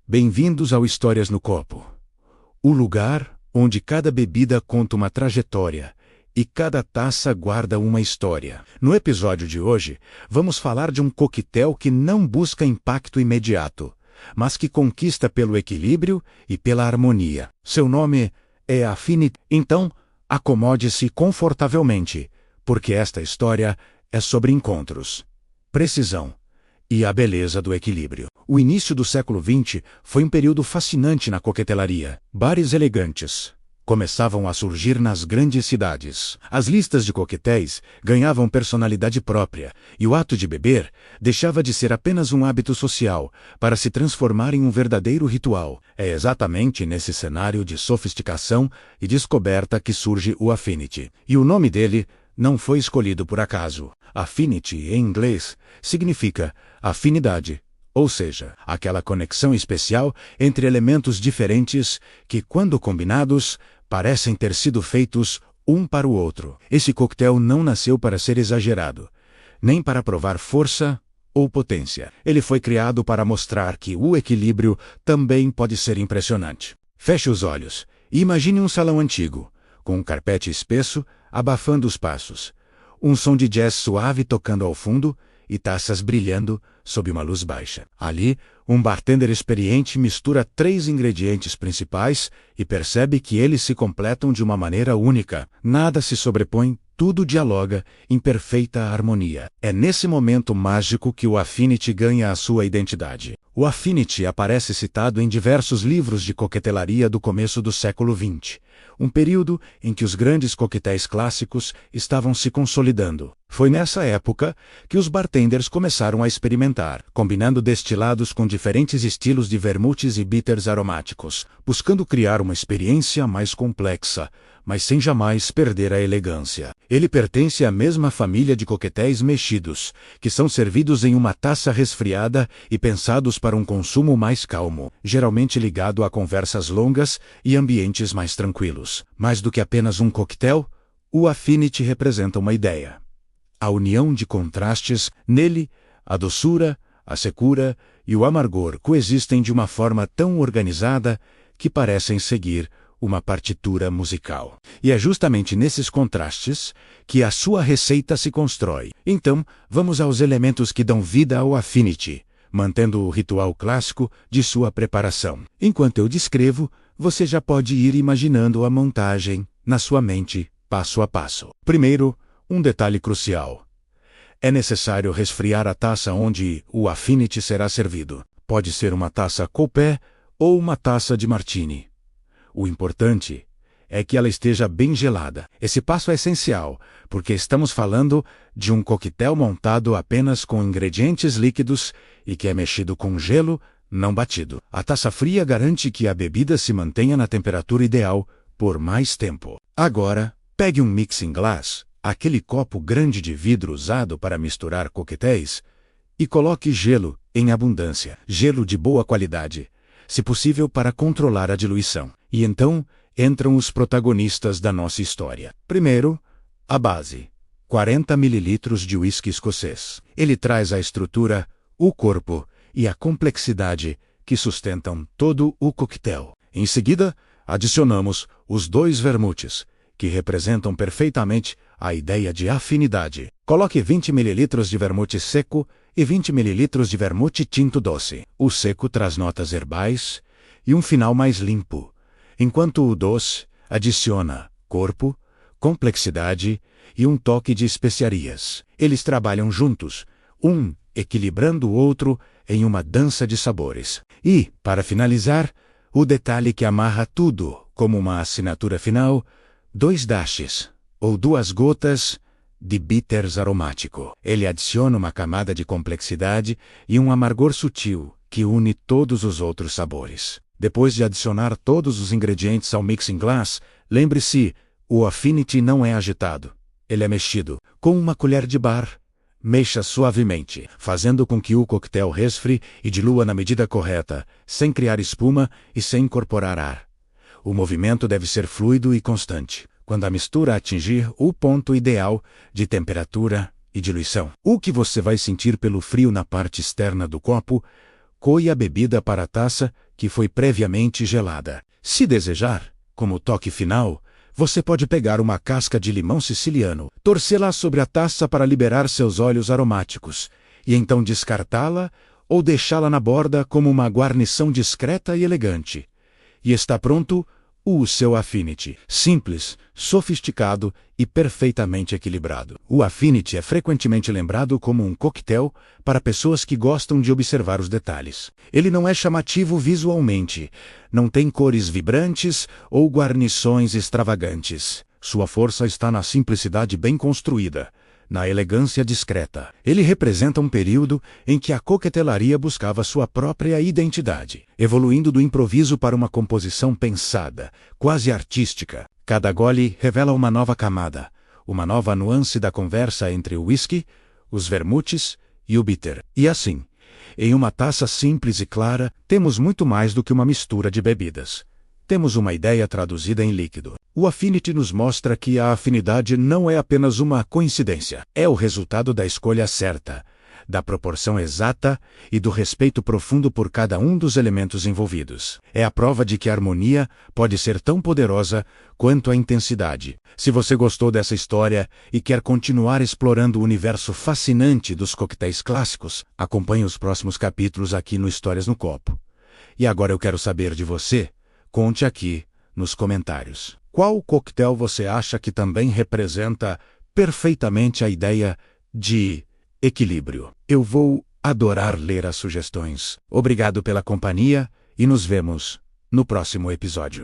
Bem-vindos ao Histórias no Copo. O lugar onde cada bebida conta uma trajetória e cada taça guarda uma história. No episódio de hoje, vamos falar de um coquetel que não busca impacto imediato, mas que conquista pelo equilíbrio e pela harmonia. Seu nome é Affinity. Então, acomode-se confortavelmente, porque esta história é sobre encontros, precisão e a beleza do equilíbrio. O início do século XX foi um período fascinante na coquetelaria. Bares elegantes começavam a surgir nas grandes cidades. As listas de coquetéis ganhavam personalidade própria, e o ato de beber deixava de ser apenas um hábito social para se transformar em um verdadeiro ritual. É exatamente nesse cenário de sofisticação e descoberta que surge o Affinity. E o nome dele não foi escolhido por acaso. Affinity, em inglês, significa afinidade, ou seja, aquela conexão especial entre elementos diferentes que, quando combinados, parecem ter sido feitos um para o outro. Esse coquetel não nasceu para ser exagerado, nem para provar força ou potência. Ele foi criado para mostrar que o equilíbrio também pode ser impressionante. Feche os olhos e imagine um salão antigo, com um carpete espesso abafando os passos, um som de jazz suave tocando ao fundo e taças brilhando sob uma luz baixa. Ali, um bartender experiente mistura 3 ingredientes principais e percebe que eles se completam de uma maneira única. Nada se sobrepõe, tudo dialoga em perfeita harmonia. É nesse momento mágico que o Affinity ganha a sua identidade. O Affinity aparece citado em diversos livros de coquetelaria do começo do século XX, um período em que os grandes coquetéis clássicos estavam se consolidando. Foi nessa época que os bartenders começaram a experimentar, combinando destilados com diferentes estilos de vermutes e bitters aromáticos, buscando criar uma experiência mais complexa, mas sem jamais perder a elegância. Ele pertence à mesma família de coquetéis mexidos, que são servidos em uma taça resfriada e pensados para um consumo mais calmo, geralmente ligado a conversas longas e ambientes mais tranquilos. Mais do que apenas um coquetel, o Affinity representa uma ideia. A união de contrastes, nele, a doçura, a secura e o amargor coexistem de uma forma tão organizada que parecem seguir uma partitura musical. E é justamente nesses contrastes que a sua receita se constrói. Então, vamos aos elementos que dão vida ao Affinity, mantendo o ritual clássico de sua preparação. Enquanto eu descrevo, você já pode ir imaginando a montagem na sua mente, passo a passo. Primeiro, um detalhe crucial. É necessário resfriar a taça onde o Affinity será servido. Pode ser uma taça coupé ou uma taça de martini. O importante é que ela esteja bem gelada. Esse passo é essencial, porque estamos falando de um coquetel montado apenas com ingredientes líquidos e que é mexido com gelo, não batido. A taça fria garante que a bebida se mantenha na temperatura ideal por mais tempo. Agora, pegue um mixing glass, aquele copo grande de vidro usado para misturar coquetéis, e coloque gelo em abundância, gelo de boa qualidade, se possível para controlar a diluição. E então entram os protagonistas da nossa história. Primeiro, a base. 40 ml de uísque escocês. Ele traz a estrutura, o corpo e a complexidade que sustentam todo o coquetel. Em seguida, adicionamos os 2 vermutes, que representam perfeitamente a ideia de afinidade. Coloque 20 ml de vermute seco e 20 ml de vermute tinto doce. O seco traz notas herbais e um final mais limpo, enquanto o doce adiciona corpo, complexidade e um toque de especiarias. Eles trabalham juntos, um equilibrando o outro em uma dança de sabores. E, para finalizar, o detalhe que amarra tudo como uma assinatura final: 2 dashes, ou 2 gotas, de bitters aromático. Ele adiciona uma camada de complexidade e um amargor sutil que une todos os outros sabores. Depois de adicionar todos os ingredientes ao mixing glass, lembre-se, o Affinity não é agitado. Ele é mexido. Com uma colher de bar, mexa suavemente, fazendo com que o coquetel resfrie e dilua na medida correta, sem criar espuma e sem incorporar ar. O movimento deve ser fluido e constante, quando a mistura atingir o ponto ideal de temperatura e diluição. O que você vai sentir pelo frio na parte externa do copo? Coe a bebida para a taça, que foi previamente gelada. Se desejar, como toque final, você pode pegar uma casca de limão siciliano, torcê-la sobre a taça para liberar seus óleos aromáticos, e então descartá-la ou deixá-la na borda como uma guarnição discreta e elegante. E está pronto o seu Affinity, simples, sofisticado e perfeitamente equilibrado. O Affinity é frequentemente lembrado como um coquetel para pessoas que gostam de observar os detalhes. Ele não é chamativo visualmente, não tem cores vibrantes ou guarnições extravagantes. Sua força está na simplicidade bem construída, na elegância discreta. Ele representa um período em que a coquetelaria buscava sua própria identidade, evoluindo do improviso para uma composição pensada, quase artística. Cada gole revela uma nova camada, uma nova nuance da conversa entre o whisky, os vermutes e o bitter. E assim, em uma taça simples e clara, temos muito mais do que uma mistura de bebidas. Temos uma ideia traduzida em líquido. O Affinity nos mostra que a afinidade não é apenas uma coincidência. É o resultado da escolha certa, da proporção exata e do respeito profundo por cada um dos elementos envolvidos. É a prova de que a harmonia pode ser tão poderosa quanto a intensidade. Se você gostou dessa história e quer continuar explorando o universo fascinante dos coquetéis clássicos, acompanhe os próximos capítulos aqui no Histórias no Copo. E agora eu quero saber de você. Conte aqui nos comentários. Qual coquetel você acha que também representa perfeitamente a ideia de equilíbrio? Eu vou adorar ler as sugestões. Obrigado pela companhia e nos vemos no próximo episódio.